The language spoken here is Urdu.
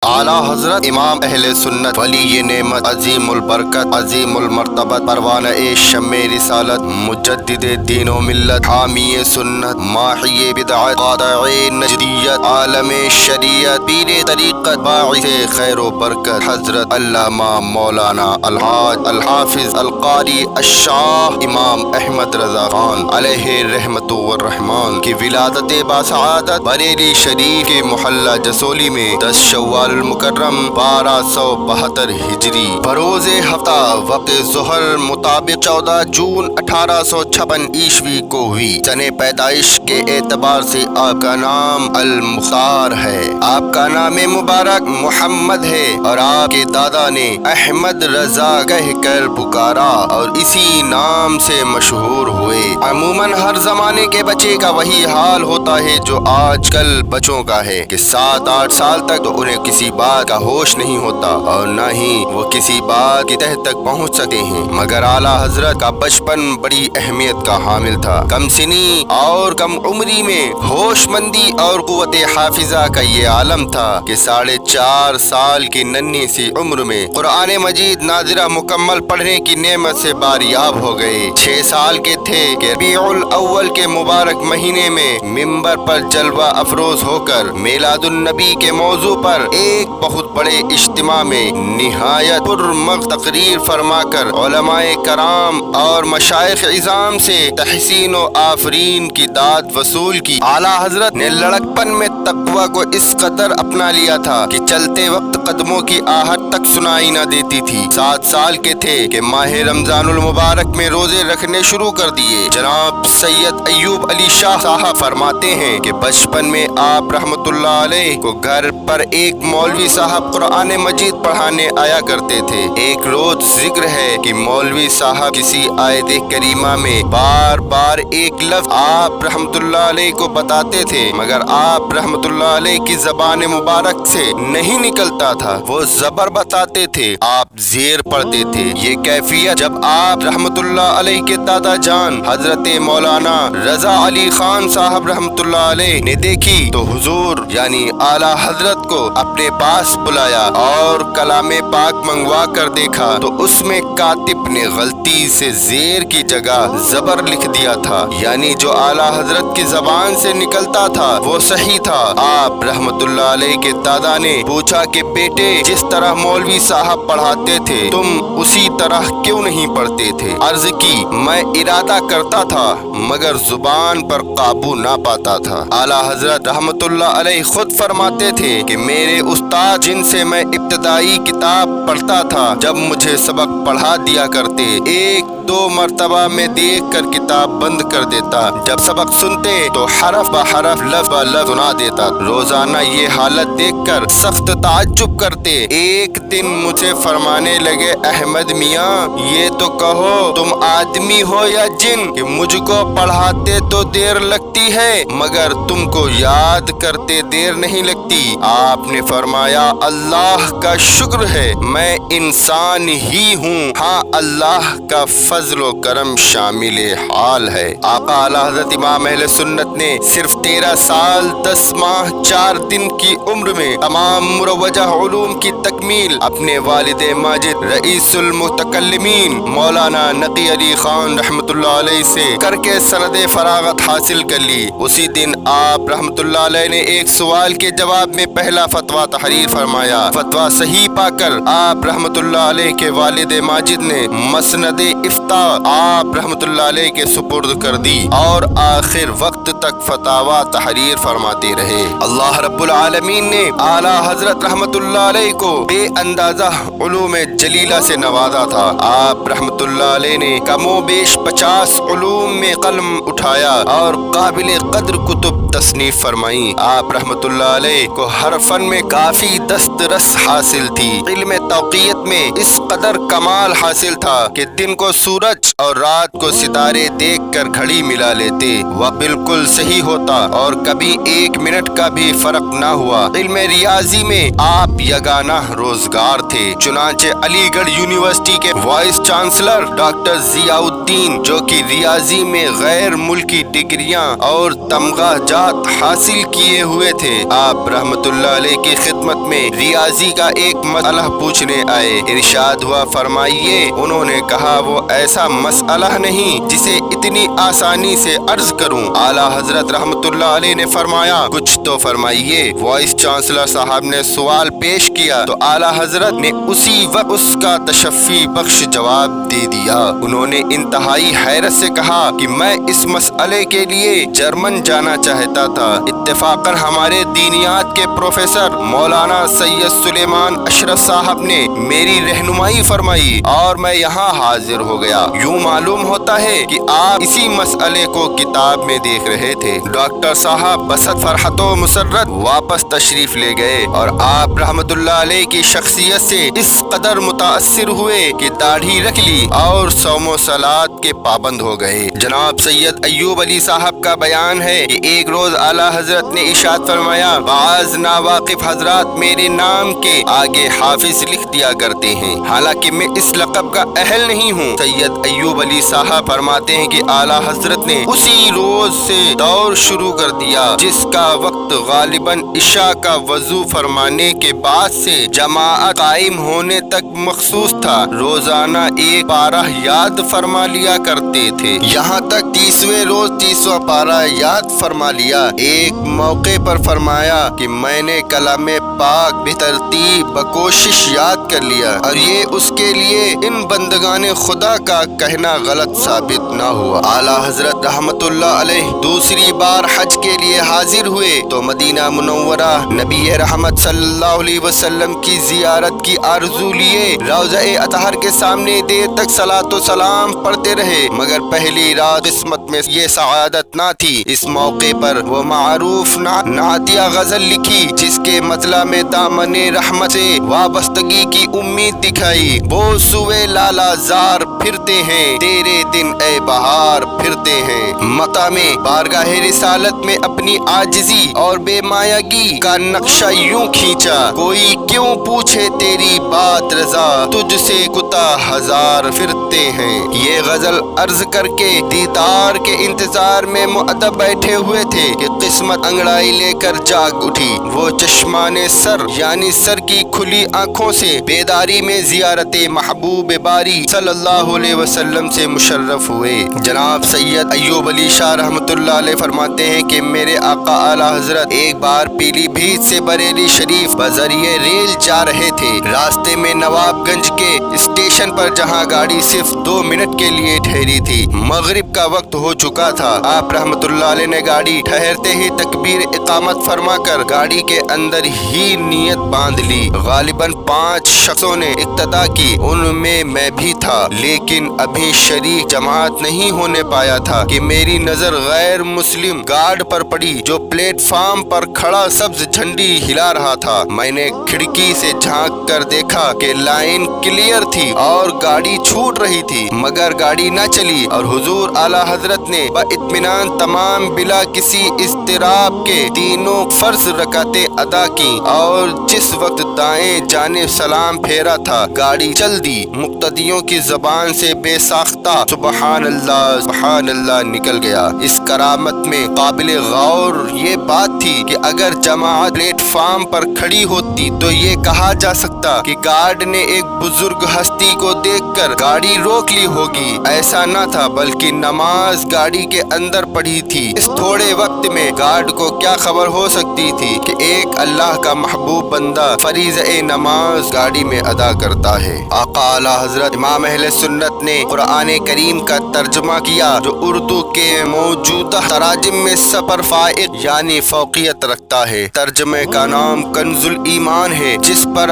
اعلیٰ حضرت امام اہل سنت ولی نعمت عظیم البرکت عظیم المرتبت پروانہ شمع رسالت مجدد دین و ملت حامی سنت ماحی بدعت قاطع نجدیت عالم شریعت پیر طریقت باعث خیر و برکت حضرت علامہ مولانا الحاج الحافظ القاری الشاہ امام احمد رضا خان علیہ رحمت والرحمان کی ولادت باسعادت بریلی شریف کے محلہ جسولی میں 10 شوال المکرم 1272 ہجری بروز ہفتہ وقت ظہر مطابق 14 جون 1856 عیسوی کو ہوئی۔ سن پیدائش کے اعتبار سے آپ کا نام المختار ہے، آپ کا نام مبارک محمد ہے اور آپ کے دادا نے احمد رضا کہہ کر پکارا اور اسی نام سے مشہور ہوئے۔ عموماً ہر زمانے کے بچے کا وہی حال ہوتا ہے جو آج کل بچوں کا ہے کہ 7-8 سال تک تو انہیں کسی بات کا ہوش نہیں ہوتا اور نہ ہی وہ کسی بات کی تہ تک پہنچ سکتے ہیں، مگر اعلیٰ حضرت کا بچپن بڑی اہمیت کا حامل تھا۔ کم سنی اور کم عمری میں ہوش مندی اور قوت حافظہ کا یہ عالم تھا کہ 4.5 سال کی ننھی سی عمر میں قرآن مجید ناظرہ مکمل پڑھنے کی نعمت سے باریاب ہو گئے۔ 6 سال کے تھے کہ ربیع الاول کے مبارک مہینے میں ممبر پر جلوہ افروز ہو کر میلاد النبی کے موضوع پر ایک بہت بڑے اجتماع میں نہایت پرمغز تقریر فرما کر علماء کرام اور مشائخ عظام سے تحسین و آفرین کی داد وصول کی۔ اعلیٰ حضرت نے لڑکپن میں تقوی کو اس قدر اپنا لیا تھا کہ چلتے وقت قدموں کی آہٹ تک سنائی نہ دیتی تھی۔ 7 سال کے تھے کہ ماہ رمضان المبارک میں روزے رکھنے شروع کر دیے۔ جناب سید ایوب علی شاہ صاحب فرماتے ہیں کہ بچپن میں آپ رحمت اللہ علیہ کو گھر پر ایک مولوی صاحب قرآن مجید پڑھانے آیا کرتے تھے۔ ایک روز ذکر ہے کہ مولوی صاحب کسی آیت کریمہ میں بار بار ایک لفظ آپ رحمت اللہ علیہ کو بتاتے تھے مگر آپ رحمت اللہ علیہ کی زبان مبارک سے نہیں نکلتا تھا۔ وہ زبر بتاتے تھے، آپ زیر پڑھتے تھے۔ یہ کیفیت جب آپ رحمت اللہ علیہ کے دادا جان حضرت مولانا رضا علی خان صاحب رحمت اللہ علیہ نے دیکھی تو حضور یعنی اعلیٰ حضرت کو اپنے پاس بلایا اور کلام پاک منگوا کر دیکھا تو اس میں کاتب نے غلطی سے زیر کی جگہ زبر لکھ دیا تھا، یعنی جو اعلیٰ حضرت کی زبان سے نکلتا تھا وہ صحیح تھا۔ آپ رحمت اللہ علیہ کے دادا نے پوچھا کہ بیٹے جس طرح مولوی صاحب پڑھاتے تھے تم اسی طرح کیوں نہیں پڑھتے تھے؟ عرض کی میں ارادہ کرتا تھا مگر زبان پر قابو نہ پاتا تھا۔ اعلیٰ حضرت رحمت اللہ علیہ خود فرماتے تھے کہ میرے استاد جن سے میں ابتدائی کتاب پڑھتا تھا جب مجھے سبق پڑھا دیا کرتے 1-2 مرتبہ میں دیکھ کر کتاب بند کر دیتا، جب سبق سنتے تو حرف بہ حرف لفظ بہ لفظ سنا دیتا۔ روزانہ یہ حالت دیکھ کر سخت تعجب کرتے۔ ایک دن مجھے فرمانے لگے احمد میاں یہ تو کہو تم آدمی ہو یا جن کہ مجھ کو پڑھاتے تو دیر لگتی ہے مگر تم کو یاد کرتے دیر نہیں لگتی۔ آپ نے فرمایا اللہ کا شکر ہے میں انسان ہی ہوں، ہاں اللہ کا فضل و کرم شامل حال ہے۔ آقا اعلیٰ حضرت امام اہل سنت نے صرف 13 سال 10 ماہ 4 دن کی عمر میں تمام مروجہ علوم کی تکمیل اپنے والد ماجد رئیس المتکلمین مولانا نقی علی خان رحمت اللہ علیہ سے کر کے سند فراغت حاصل کر لی۔ اسی دن آپ رحمت اللہ علیہ نے ایک سوال کے جواب میں پہلا فتویٰ تحریر فرمایا۔ فتویٰ صحیح پا کر آپ رحمت اللہ علیہ کے والد ماجد نے مسند افتاء آپ رحمت اللہ علیہ کے سپرد کر دی اور آخر وقت تک فتاویٰ تحریر فرماتے رہے۔ اللہ رب العالمین نے اعلیٰ حضرت رحمت اللہ علیہ کو بے اندازہ علوم جلیلہ سے نوازا تھا۔ آپ رحمت اللہ علیہ نے کم و بیش 50 علوم میں قلم اٹھایا اور قابل قدر کتب تصنیف فرمائی۔ آپ رحمت اللہ علیہ کو ہر فن میں کافی دسترس حاصل تھی۔ علم توقیت میں اس قدر کمال حاصل تھا کہ دن کو سورج اور رات کو ستارے دیکھ کر گھڑی ملا لیتے، وہ بالکل صحیح ہوتا اور کبھی 1 منٹ کا بھی فرق نہ ہوا۔ علم ریاضی میں آپ یگانہ روزگار تھے، چنانچہ علی گڑھ یونیورسٹی کے وائس چانسلر ڈاکٹر ضیاء الدین، جو کہ ریاضی میں غیر ملکی ڈگریاں اور تمغہ جات حاصل کیے ہوئے تھے، آپ رحمت اللہ علیہ کی خدمت میں ریاضی کا ایک مسئلہ پوچھنے آئے۔ ارشاد ہوا، فرمائیے۔ انہوں نے کہا، وہ ایسا مسئلہ نہیں جسے اتنی آسانی سے عرض کروں۔ اعلیٰ حضرت رحمت اللہ علیہ نے فرمایا، کچھ تو فرمائیے۔ وائس چانسلر صاحب نے سوال پیش کیا تو اعلیٰ حضرت نے اسی وقت اس کا تشفی بخش جواب دے دیا۔ انہوں نے انتہائی حیرت سے کہا کہ میں اس مسئلے کے لیے جرمن جانا چاہتا تھا۔ اتفاقاً ہمارے دینیات کے پروفیسر مولانا سید سلیمان اشرف صاحب نے میری رہنمائی فرمائی اور میں یہاں حاضر ہو گیا۔ یوں معلوم ہوتا ہے کہ آپ اسی مسئلے کو کتاب میں دیکھ رہے تھے۔ ڈاکٹر صاحب بسط فرحت و مسرت واپس تشریف لے گئے اور آپ رحمت اللہ علیہ کی شخصیت سے اس قدر متاثر ہوئے کہ داڑھی رکھ لی اور صوم و صلات کے پابند ہو گئے۔ جناب سید ایوب علی صاحب کا بیان ہے کہ ایک روز اعلیٰ حضرت نے ارشاد فرمایا، بعض ناواقف حضرات میرے نام کے آگے حافظ لکھ دیا کرتے ہیں، حالانکہ میں اس لقب کا اہل نہیں ہوں۔ سید ایوب علی صاحب فرماتے ہیں کہ اعلیٰ حضرت نے اسی روز سے دور شروع کر دیا جس کا وقت غالباً عشاء کا وضو فرمانے کے بعد سے جماعت قائم ہونے تک مخصوص تھا۔ روزانہ ایک پارہ یاد فرما لیا کرتے تھے، یہاں تک 30ویں روز 30واں پارہ یاد فرما لیا۔ ایک موقع پر فرمایا کہ میں نے کلام پاک بترتیب بکوشش یاد کر لیا اور یہ اس کے لیے ان بندگان خدا کا کہنا غلط ثابت نہ ہوا۔ اعلیٰ حضرت رحمت اللہ علیہ دوسری بار حج کے لیے حاضر ہوئے تو مدینہ منورہ نبی رحمت صلی اللہ علیہ وسلم کی زیارت کی آرزو لیے روضہ اطہر کے سامنے دیر تک صلاۃ و سلام پڑھتے رہے، مگر پہلی رات قسمت میں یہ سعادت نہ تھی۔ اس موقع پر وہ معروف نعتیہ غزل لکھی جس کے مطلع میں دامن رحمت سے وابستگی کی امید دکھائی۔ وہ سوئے لالا زار پھرتے ہیں، تیرے دن اے بہار پھرتے ہیں۔ مقام بارگاہ رسالت میں اپنی عاجزی اور بے مایگی کا نقشہ یوں کھینچا، کوئی کیوں پوچھے تیری بات رضا، تجھ سے کتا ہزار پھرتے ہیں۔ یہ غزل عرض کر کے دیدار کے انتظار میں مؤدب بیٹھے ہوئے تھے کہ قسمت انگڑائی لے کر جاگ اٹھی۔ وہ چشمان سر یعنی سر کی کھلی آنکھوں سے بیداری میں زیارت محبوب باری صلی اللہ علیہ وسلم سے مشرف ہوئے۔ جناب سید ایوب علی شاہ رحمت اللہ علیہ فرماتے ہیں کہ میرے آقا اعلیٰ حضرت ایک بار پیلی بھیت سے بریلی شریف بذریعہ ریل جا رہے تھے۔ راستے میں نواب گنج کے اسٹیشن پر جہاں گاڑی صرف 2 منٹ کے لیے ٹھہری تھی، مغرب کا وقت ہو چکا تھا۔ آپ رحمت اللہ علیہ نے گاڑی ٹھہرتے ہی تکبیر اقامت فرما کر گاڑی کے اندر ہی نیت باندھ لی۔ غالباً 5 شخصوں نے اقتدا کی، ان میں بھی تھا، لیکن ابھی شریک جماعت نہیں ہونے پایا تھا کہ میری نظر غیر مسلم گارڈ پر پڑی جو پلیٹ فارم پر کھڑا سبز جھنڈی ہلا رہا تھا۔ میں نے کھڑکی سے جھانک کر دیکھا کہ لائن کلیئر تھی اور گاڑی چھوٹ رہی تھی، مگر گاڑی نہ چلی اور حضور اعلیٰ حضرت نے باطمینان تمام بلا کسی اضطراب کے تینوں فرض رکعتیں ادا کی اور جس وقت دائیں جانب سلام پھیرا تھا گاڑی چل دی۔ مقتدیوں کی زبان سے بے ساختہ سبحان اللہ نکل گیا۔ اس کرامت میں قابل غور یہ بات تھی کہ اگر جماعت پلیٹ فارم پر کھڑی ہوتی تو یہ کہا جا سکتا کہ گارڈ نے ایک بزرگ ہستی کو دیکھ کر گاڑی روک لی ہوگی۔ ایسا نہ تھا، بلکہ نماز گاڑی کے اندر پڑھی تھی۔ اس تھوڑے وقت میں گارڈ کو کیا خبر ہو سکتی تھی کہ ایک اللہ کا محبوب بندہ فریضہ نماز گاڑی میں ادا کرتا ہے۔ آقا اعلیٰ حضرت امام اہل سنت نے قرآن کریم کا ترجمہ کیا جو اردو کے موجودہ تراجم میں سپر فائق یعنی فوقیت رکھتا ہے۔ ترجمے کا نام کنز الایمان ہے، جس پر پر